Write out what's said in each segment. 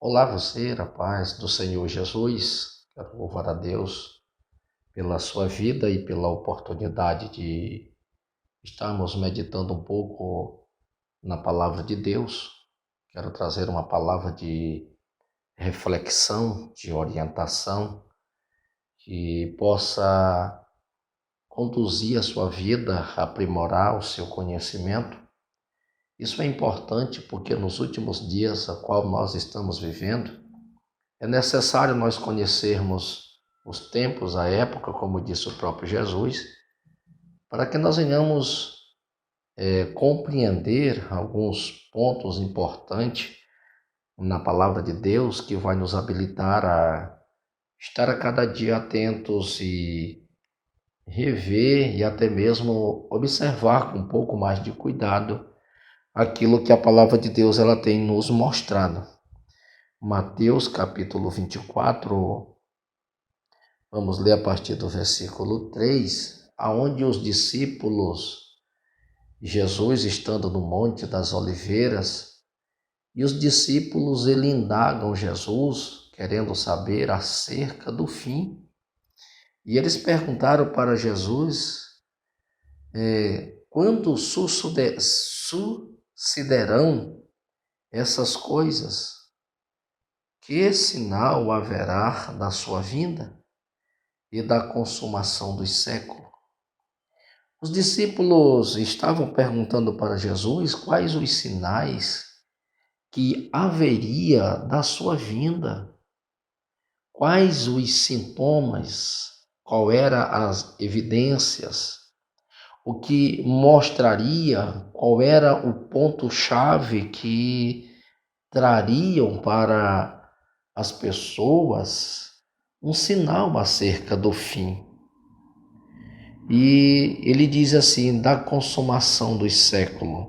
Olá você, a paz do Senhor Jesus. Quero louvar a Deus pela sua vida e pela oportunidade de estarmos meditando um pouco na palavra de Deus. Quero trazer uma palavra de reflexão, de orientação, que possa conduzir a sua vida, aprimorar o seu conhecimento. Isso é importante porque nos últimos dias a qual nós estamos vivendo, é necessário nós conhecermos os tempos, a época, como disse o próprio Jesus, para que nós venhamos compreender alguns pontos importantes na palavra de Deus que vai nos habilitar a estar a cada dia atentos e rever e até mesmo observar com um pouco mais de cuidado aquilo que a palavra de Deus ela tem nos mostrado. Mateus capítulo 24, vamos ler a partir do versículo 3, aonde os discípulos, Jesus estando no Monte das Oliveiras, e os discípulos ele indagam Jesus, querendo saber acerca do fim. E eles perguntaram para Jesus, quando sucederão essas coisas? Que sinal haverá da sua vinda e da consumação dos séculos? Os discípulos estavam perguntando para Jesus quais os sinais que haveria da sua vinda, quais os sintomas, qual eram as evidências, o que mostraria, qual era o ponto-chave que trariam para as pessoas um sinal acerca do fim. E ele diz assim, da consumação dos séculos.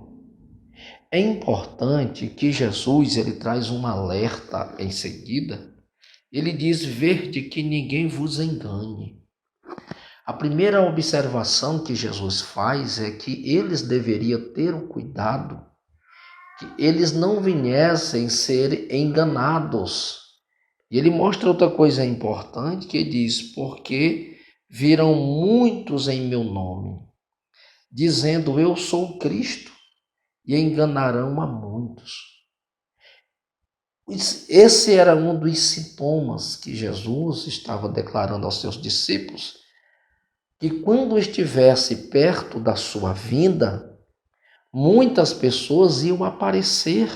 É importante que Jesus ele traz um alerta em seguida. Ele diz, vede que ninguém vos engane. A primeira observação que Jesus faz é que eles deveriam ter o cuidado, que eles não viessem ser enganados. E ele mostra outra coisa importante, que diz, porque virão muitos em meu nome, dizendo, eu sou o Cristo, e enganarão a muitos. Esse era um dos sintomas que Jesus estava declarando aos seus discípulos, que quando estivesse perto da sua vinda, muitas pessoas iam aparecer,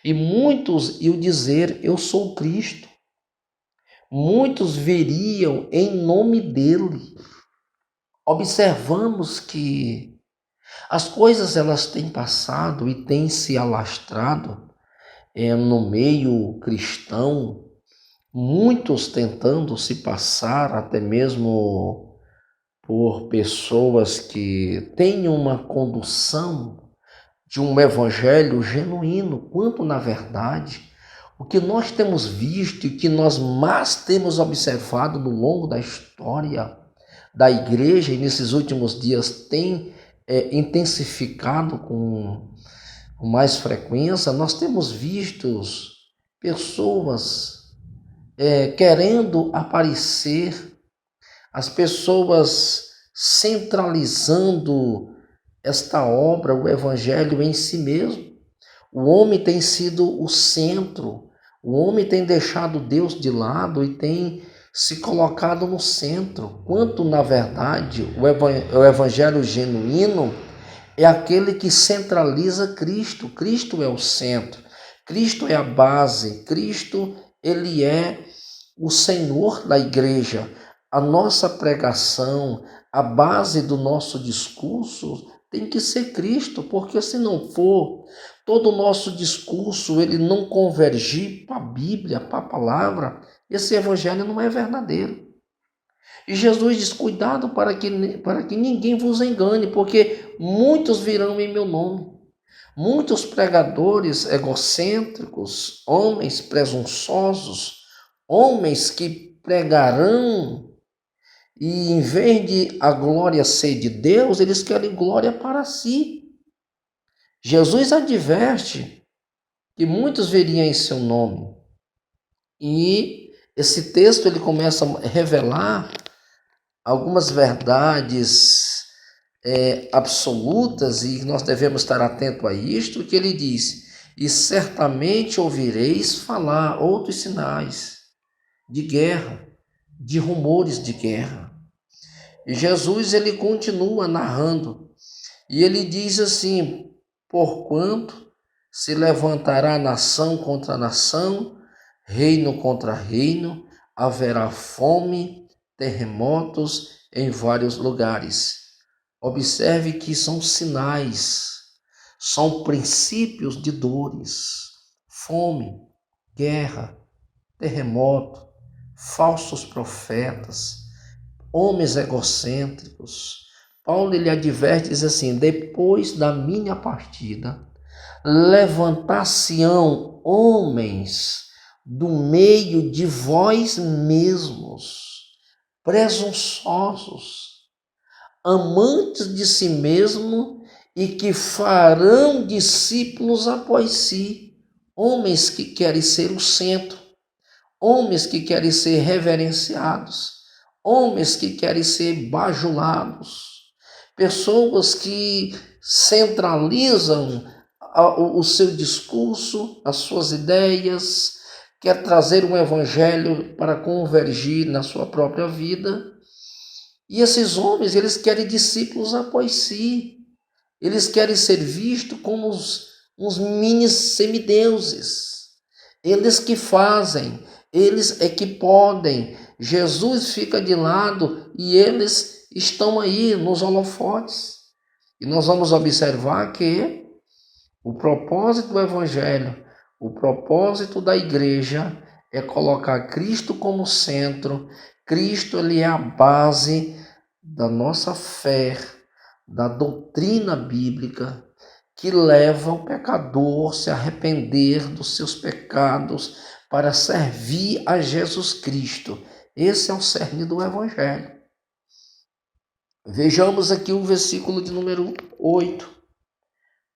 e muitos iam dizer, eu sou o Cristo. Muitos viriam em nome dele. Observamos que as coisas elas têm passado e têm se alastrado no meio cristão, muitos tentando se passar até mesmo por pessoas que têm uma condução de um evangelho genuíno, quanto na verdade o que nós temos visto e que nós mais temos observado no longo da história da igreja e nesses últimos dias tem intensificado com mais frequência, nós temos visto pessoas querendo aparecer, as pessoas centralizando esta obra, o evangelho em si mesmo. O homem tem sido o centro. O homem tem deixado Deus de lado e tem se colocado no centro, quanto na verdade o evangelho genuíno é aquele que centraliza Cristo. Cristo é o centro, Cristo é a base, Cristo ele é o Senhor da igreja. A nossa pregação, a base do nosso discurso tem que ser Cristo, porque se não for, todo o nosso discurso ele não convergir para a Bíblia, para a palavra, esse evangelho não é verdadeiro. E Jesus diz, cuidado para que ninguém vos engane, porque muitos virão em meu nome. Muitos pregadores egocêntricos, homens presunçosos, homens que pregarão e em vez de a glória ser de Deus, eles querem glória para si. Jesus adverte que muitos veriam em seu nome. E esse texto ele começa a revelar algumas verdades absolutas, e nós devemos estar atentos a isto, que ele diz: e certamente ouvireis falar outros sinais de guerra, de rumores de guerra. E Jesus ele continua narrando, e ele diz assim: porquanto se levantará nação contra nação, reino contra reino, haverá fome, terremotos em vários lugares. Observe que são sinais, são princípios de dores, fome, guerra, terremoto, falsos profetas, homens egocêntricos. Paulo ele adverte, diz assim: depois da minha partida, levantar-se-ão homens do meio de vós mesmos, presunçosos, amantes de si mesmo, e que farão discípulos após si. Homens que querem ser o centro, homens que querem ser reverenciados, homens que querem ser bajulados, pessoas que centralizam o seu discurso, as suas ideias, quer trazer um evangelho para convergir na sua própria vida. E esses homens, eles querem discípulos após si. Eles querem ser vistos como uns mini semideuses. Eles que fazem, eles é que podem. Jesus fica de lado e eles estão aí nos holofotes. E nós vamos observar que o propósito do evangelho, o propósito da igreja é colocar Cristo como centro. Cristo ele é a base da nossa fé, da doutrina bíblica, que leva o pecador a se arrepender dos seus pecados para servir a Jesus Cristo. Esse é o cerne do evangelho. Vejamos aqui o versículo de número 8.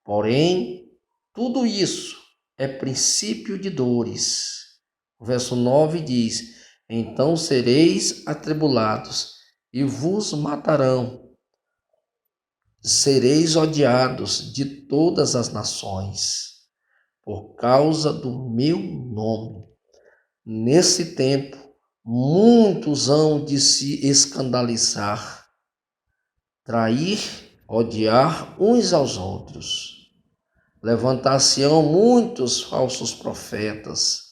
Porém, tudo isso é princípio de dores. O verso 9 diz: então sereis atribulados e vos matarão. Sereis odiados de todas as nações, por causa do meu nome. Nesse tempo, muitos hão de se escandalizar, trair, odiar uns aos outros. Levantar-se-ão muitos falsos profetas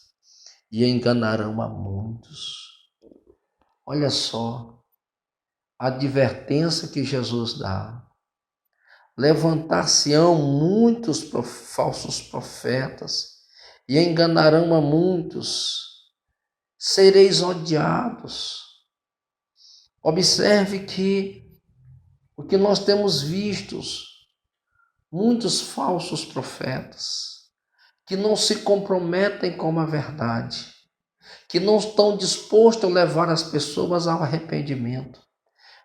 e enganarão a muitos. Olha só a advertência que Jesus dá. Levantar-se-ão muitos falsos profetas e enganarão a muitos. Sereis odiados. Observe que o que nós temos vistos, muitos falsos profetas, que não se comprometem com a verdade, que não estão dispostos a levar as pessoas ao arrependimento,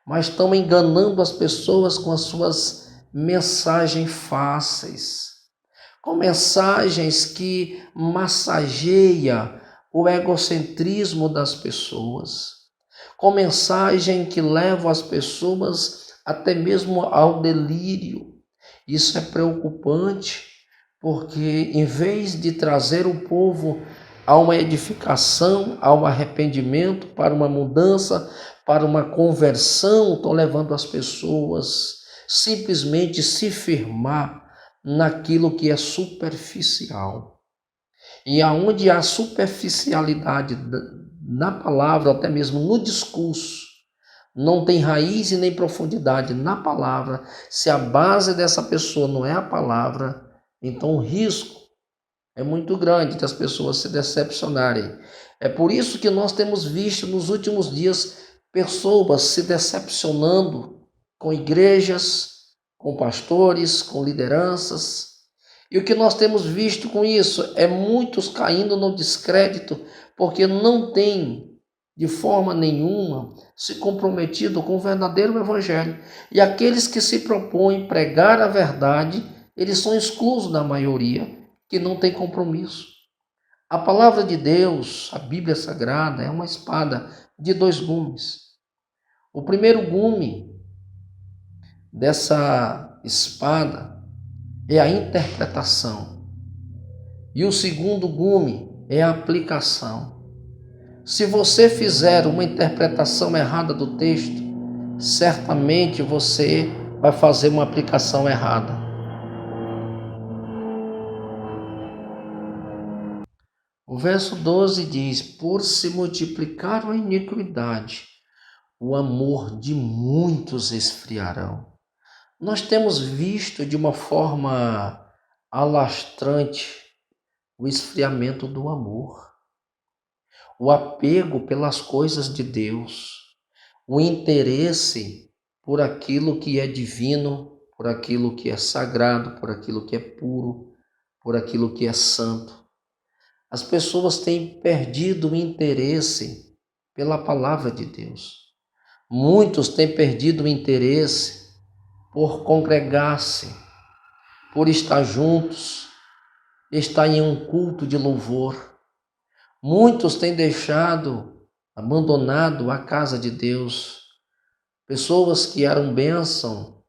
mas estão enganando as pessoas com as suas mensagens fáceis, com mensagens que massageiam o egocentrismo das pessoas, com mensagem que levam as pessoas até mesmo ao delírio. Isso é preocupante, porque em vez de trazer o povo a uma edificação, ao arrependimento, para uma mudança, para uma conversão, estão levando as pessoas simplesmente se firmar naquilo que é superficial. E aonde há superficialidade na palavra, até mesmo no discurso, não tem raiz e nem profundidade na palavra, se a base dessa pessoa não é a palavra, então o risco é muito grande das pessoas se decepcionarem. É por isso que nós temos visto nos últimos dias pessoas se decepcionando com igrejas, com pastores, com lideranças. E o que nós temos visto com isso é muitos caindo no descrédito, porque não têm de forma nenhuma se comprometido com o verdadeiro evangelho. E aqueles que se propõem pregar a verdade, eles são exclusos da maioria. que não tem compromisso. A palavra de Deus, a Bíblia Sagrada, é uma espada de 2 gumes. O primeiro gume dessa espada é a interpretação. E o segundo gume é a aplicação. Se você fizer uma interpretação errada do texto, certamente você vai fazer uma aplicação errada. O verso 12 diz: por se multiplicar a iniquidade, o amor de muitos esfriarão. Nós temos visto de uma forma alastrante o esfriamento do amor, o apego pelas coisas de Deus, o interesse por aquilo que é divino, por aquilo que é sagrado, por aquilo que é puro, por aquilo que é santo. As pessoas têm perdido o interesse pela palavra de Deus. Muitos têm perdido o interesse por congregar-se, por estar juntos, estar em um culto de louvor. Muitos têm abandonado a casa de Deus. Pessoas que eram bênção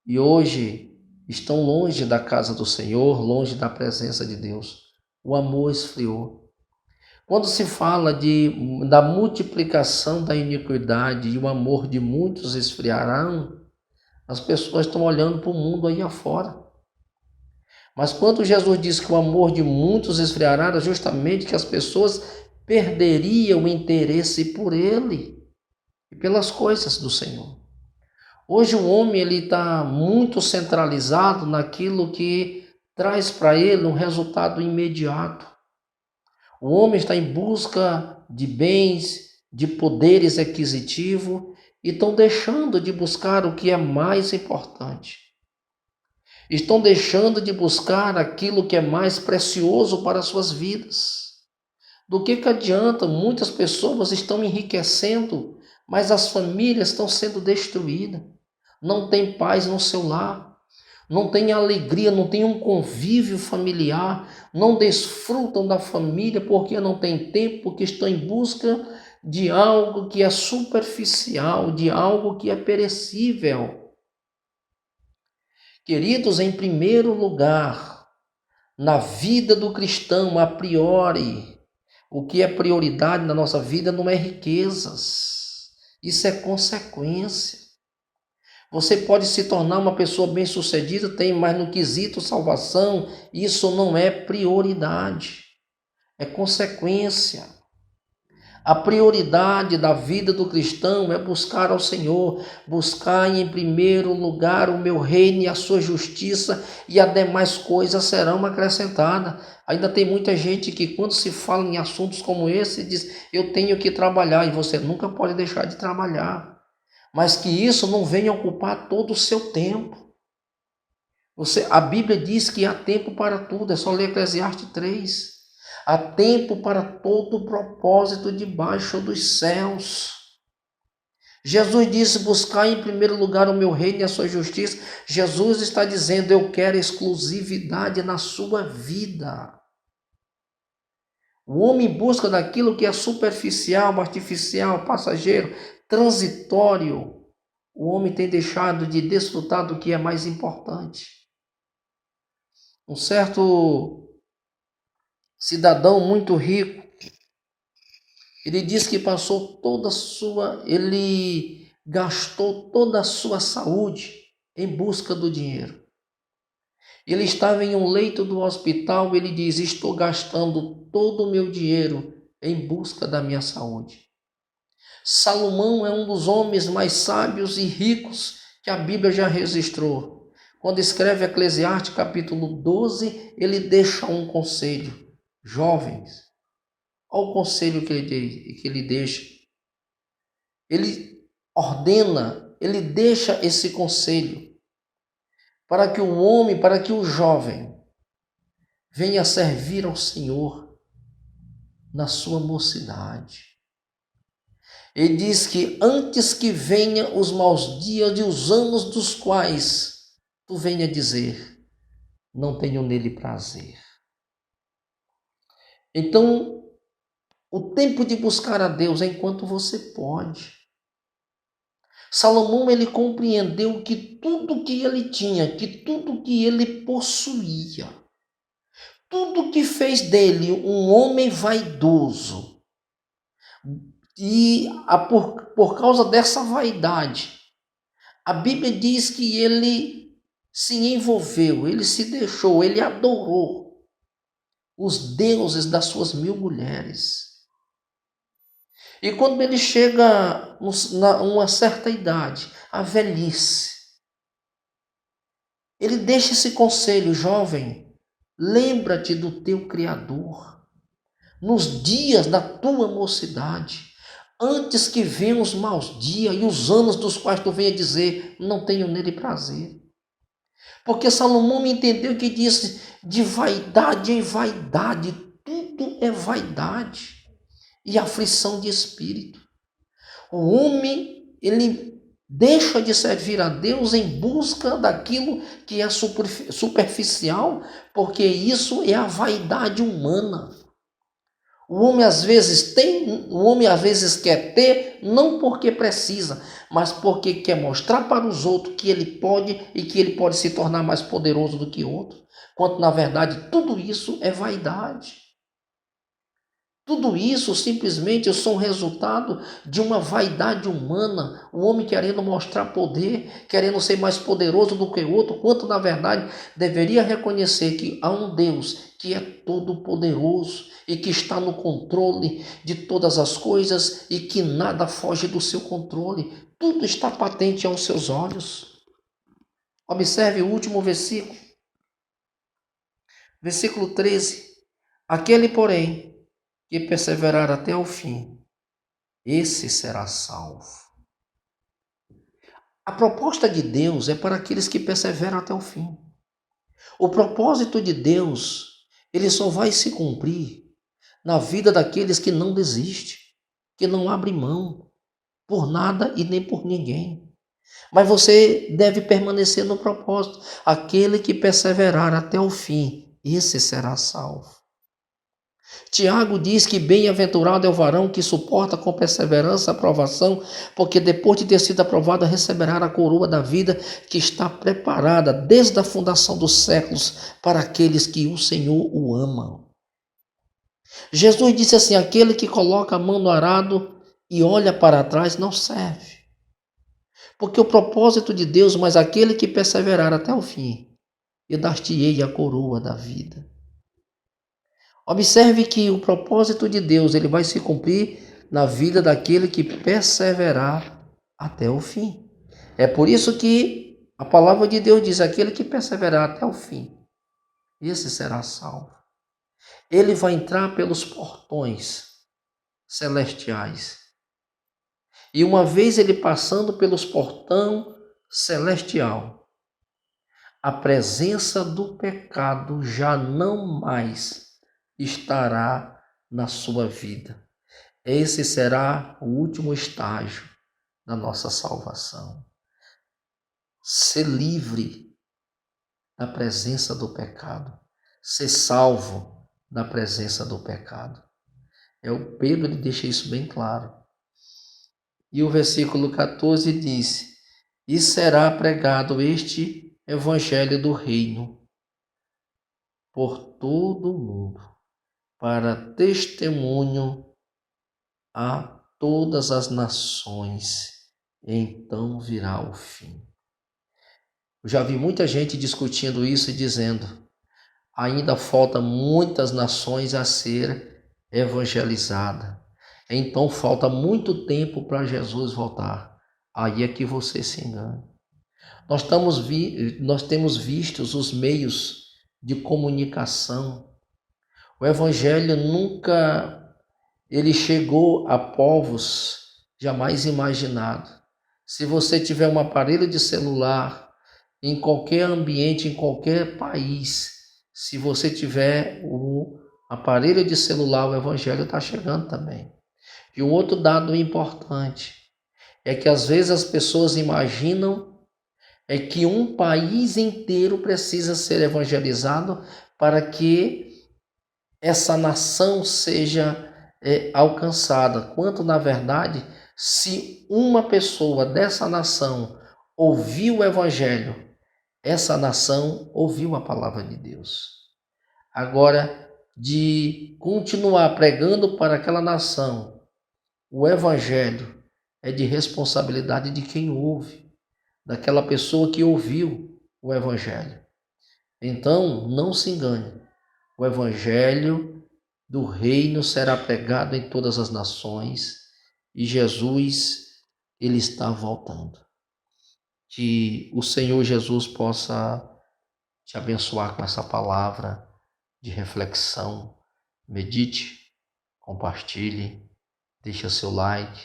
e hoje estão longe da casa do Senhor, longe da presença de Deus. O amor esfriou. Quando se fala da multiplicação da iniquidade e o amor de muitos esfriarão, as pessoas estão olhando para o mundo aí afora. Mas quando Jesus diz que o amor de muitos esfriará, era justamente que as pessoas perderiam o interesse por Ele e pelas coisas do Senhor. Hoje o homem está muito centralizado naquilo que traz para ele um resultado imediato. O homem está em busca de bens, de poderes aquisitivos e estão deixando de buscar o que é mais importante. Estão deixando de buscar aquilo que é mais precioso para as suas vidas. Do que adianta? Muitas pessoas estão enriquecendo, mas as famílias estão sendo destruídas. Não tem paz no seu lar, não tem alegria, não tem um convívio familiar, não desfrutam da família porque não tem tempo, porque estão em busca de algo que é superficial, de algo que é perecível. Queridos, em primeiro lugar, na vida do cristão, a priori, o que é prioridade na nossa vida não é riquezas, isso é consequência. Você pode se tornar uma pessoa bem-sucedida, mas no quesito salvação, isso não é prioridade, é consequência. A prioridade da vida do cristão é buscar ao Senhor, buscar em primeiro lugar o meu reino e a sua justiça, e as demais coisas serão acrescentadas. Ainda tem muita gente que quando se fala em assuntos como esse, diz, eu tenho que trabalhar, e você nunca pode deixar de trabalhar. Mas que isso não venha ocupar todo o seu tempo. A Bíblia diz que há tempo para tudo, é só ler Eclesiastes 3. Há tempo para todo o propósito debaixo dos céus. Jesus disse, buscar em primeiro lugar o meu reino e a sua justiça. Jesus está dizendo, eu quero exclusividade na sua vida. O homem busca daquilo que é superficial, artificial, passageiro, transitório. O homem tem deixado de desfrutar do que é mais importante. Um certo cidadão muito rico, ele diz que ele gastou toda a sua saúde em busca do dinheiro. Ele estava em um leito do hospital, ele diz, estou gastando todo o meu dinheiro em busca da minha saúde. Salomão é um dos homens mais sábios e ricos que a Bíblia já registrou. Quando escreve Eclesiastes capítulo 12, ele deixa um conselho. Jovens, olha o conselho que ele deixa. Ele ordena, ele deixa esse conselho para que o homem, para que o jovem venha servir ao Senhor na sua mocidade. Ele diz que antes que venham os maus dias e os anos dos quais tu venha dizer, não tenho nele prazer. Então, o tempo de buscar a Deus é enquanto você pode. Salomão, ele compreendeu que tudo que ele tinha, que tudo que ele possuía, tudo que fez dele um homem vaidoso, e por causa dessa vaidade, a Bíblia diz que ele se envolveu, ele se deixou, ele adorou os deuses das suas 1000 mulheres. E quando ele chega a uma certa idade, a velhice, ele deixa esse conselho: jovem, lembra-te do teu Criador nos dias da tua mocidade, antes que venham os maus dias e os anos dos quais tu venha dizer, não tenho nele prazer. Porque Salomão entendeu que disse, de vaidade em vaidade, tudo é vaidade e aflição de espírito. O homem, ele deixa de servir a Deus em busca daquilo que é superficial, porque isso é a vaidade humana. O homem às vezes quer ter, não porque precisa, mas porque quer mostrar para os outros que ele pode e que ele pode se tornar mais poderoso do que outro. Quando na verdade tudo isso é vaidade. Tudo isso simplesmente são resultado de uma vaidade humana, o homem querendo mostrar poder, querendo ser mais poderoso do que o outro, quanto na verdade deveria reconhecer que há um Deus que é todo poderoso e que está no controle de todas as coisas e que nada foge do seu controle. Tudo está patente aos seus olhos. Observe o último versículo. Versículo 13. Aquele, porém, que perseverar até o fim, esse será salvo. A proposta de Deus é para aqueles que perseveram até o fim. O propósito de Deus, ele só vai se cumprir na vida daqueles que não desistem, que não abrem mão por nada e nem por ninguém. Mas você deve permanecer no propósito. Aquele que perseverar até o fim, esse será salvo. Tiago diz que bem-aventurado é o varão que suporta com perseverança a provação, porque depois de ter sido aprovado receberá a coroa da vida que está preparada desde a fundação dos séculos para aqueles que o Senhor o amam. Jesus disse assim: aquele que coloca a mão no arado e olha para trás não serve. Porque o propósito de Deus, mas aquele que perseverar até o fim, eu dar-te-ei a coroa da vida. Observe que o propósito de Deus ele vai se cumprir na vida daquele que perseverar até o fim. É por isso que a palavra de Deus diz: aquele que perseverar até o fim, esse será salvo. Ele vai entrar pelos portões celestiais. E uma vez ele passando pelos portão celestial, a presença do pecado já não mais estará na sua vida. Esse será o último estágio da nossa salvação. Ser livre da presença do pecado. Ser salvo da presença do pecado. O Pedro ele deixa isso bem claro. E o versículo 14 diz: e será pregado este evangelho do reino por todo o mundo, para testemunho a todas as nações, então virá o fim. Eu já vi muita gente discutindo isso e dizendo: ainda falta muitas nações a ser evangelizada. Então falta muito tempo para Jesus voltar. Aí é que você se engana. Nós temos visto os meios de comunicação. O evangelho nunca ele chegou a povos jamais imaginados. Se você tiver um aparelho de celular em qualquer ambiente, em qualquer país, se você tiver o aparelho de celular, o evangelho está chegando também. E um outro dado importante é que às vezes as pessoas imaginam que um país inteiro precisa ser evangelizado para que essa nação seja alcançada, quanto na verdade, se uma pessoa dessa nação ouvir o evangelho, essa nação ouviu a palavra de Deus. Agora, de continuar pregando para aquela nação o evangelho, é de responsabilidade de quem ouve, daquela pessoa que ouviu o evangelho. Então, não se engane, o evangelho do reino será pregado em todas as nações e Jesus, ele está voltando. Que o Senhor Jesus possa te abençoar com essa palavra de reflexão. Medite, compartilhe, deixe seu like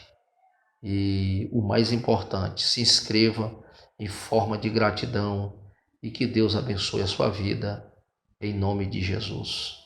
e, o mais importante, se inscreva em forma de gratidão e que Deus abençoe a sua vida, em nome de Jesus.